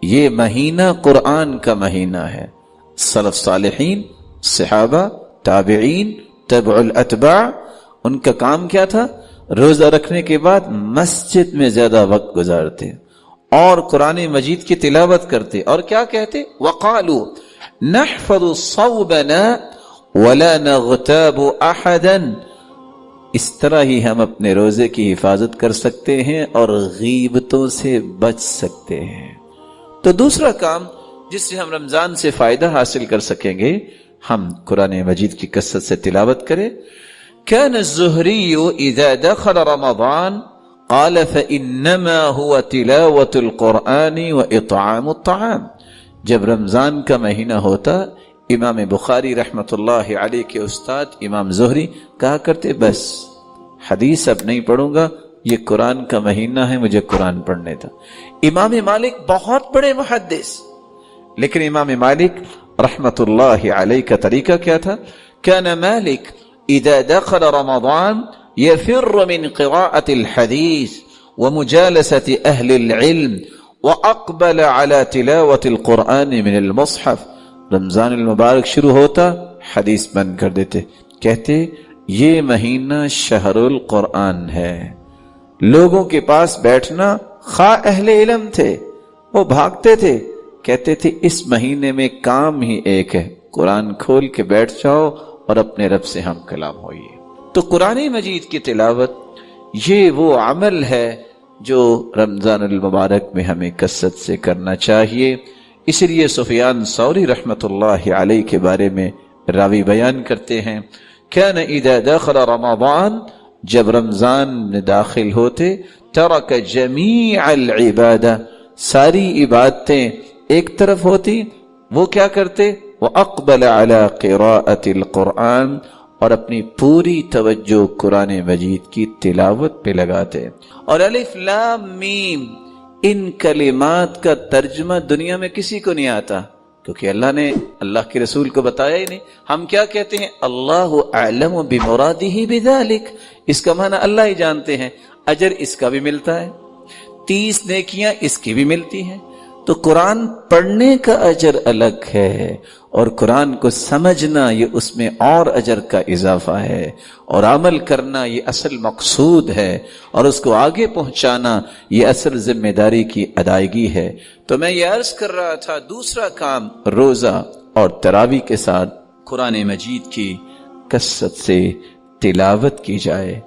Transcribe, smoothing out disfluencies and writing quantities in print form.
یہ مہینہ قرآن کا مہینہ ہے. سلف صالحین، صحابہ، تابعین، تبع الاتباع، ان کا کام کیا تھا؟ روزہ رکھنے کے بعد مسجد میں زیادہ وقت گزارتے اور قرآن مجید کی تلاوت کرتے، اور کیا کہتے؟ وقالوا نحفظ صوبنا ولا نغتاب احدا. اس طرح ہی ہم اپنے روزے کی حفاظت کر سکتے ہیں اور غیبتوں سے بچ سکتے ہیں. تو دوسرا کام جس سے ہم رمضان سے فائدہ حاصل کر سکیں گے، ہم قرآن مجید کی کثرت سے تلاوت کریں. كان الزهري إذا دخل رمضان قال فإنما هو تلاوة القرآن وإطعام الطعام. جب رمضان کا مہینہ ہوتا، امام بخاری رحمت اللہ علیہ کے استاد امام زہری کہا کرتے بس حدیث اب نہیں پڑھوں گا، یہ قرآن کا مہینہ ہے، مجھے قرآن پڑھنے تھا. امام مالک بہت بڑے محدث، لیکن امام مالک رحمت اللہ علیہ کا طریقہ کیا تھا؟ كان مالک اذا دخل رمضان يفر من قراءة الحديث ومجالسة اهل العلم واقبل على تلاوة القرآن من المصحف. رمضان المبارک شروع ہوتا، حدیث بند کر دیتے، کہتے یہ مہینہ شہر القرآن ہے. لوگوں کے پاس بیٹھنا، خواہ اہل علم تھے وہ بھاگتے تھے، کہتے تھے اس مہینے میں کام ہی ایک ہے، قرآن کھول کے بیٹھ جاؤ اور اپنے رب سے ہم کلام ہوئیے. تو قرآن مجید کی تلاوت یہ وہ عمل ہے جو رمضان المبارک میں ہمیں کثرت سے کرنا چاہیے. اس لیے سفیان ثوری رحمت اللہ علیہ کے بارے میں راوی بیان کرتے ہیں، كان اذا دخل رمضان، جب رمضان میں داخل ہوتے، ترک جمیع العبادہ، ساری عبادتیں ایک طرف ہوتی، وہ کیا کرتے؟ وَأَقْبَلَ عَلَى قِرَاءَةِ الْقُرْآنِ، اور اپنی پوری توجہ قرآن مجید کی تلاوت پہ لگاتے. اور الف لام میم، ان کلمات کا ترجمہ دنیا میں کسی کو نہیں آتا، کیونکہ اللہ نے اللہ کے رسول کو بتایا ہی نہیں. ہم کیا کہتے ہیں؟ اللہ اعلم بمرادہ بذلک، اس کا معنی اللہ ہی جانتے ہیں. اجر اس کا بھی ملتا ہے، 30 نیکیاں اس کی بھی ملتی ہیں. تو قرآن پڑھنے کا اجر الگ ہے، اور قرآن کو سمجھنا یہ اس میں اور اجر کا اضافہ ہے، اور عمل کرنا یہ اصل مقصود ہے، اور اس کو آگے پہنچانا یہ اصل ذمہ داری کی ادائیگی ہے. تو میں یہ عرض کر رہا تھا، دوسرا کام روزہ اور تراویح کے ساتھ قرآن مجید کی کثرت سے تلاوت کی جائے.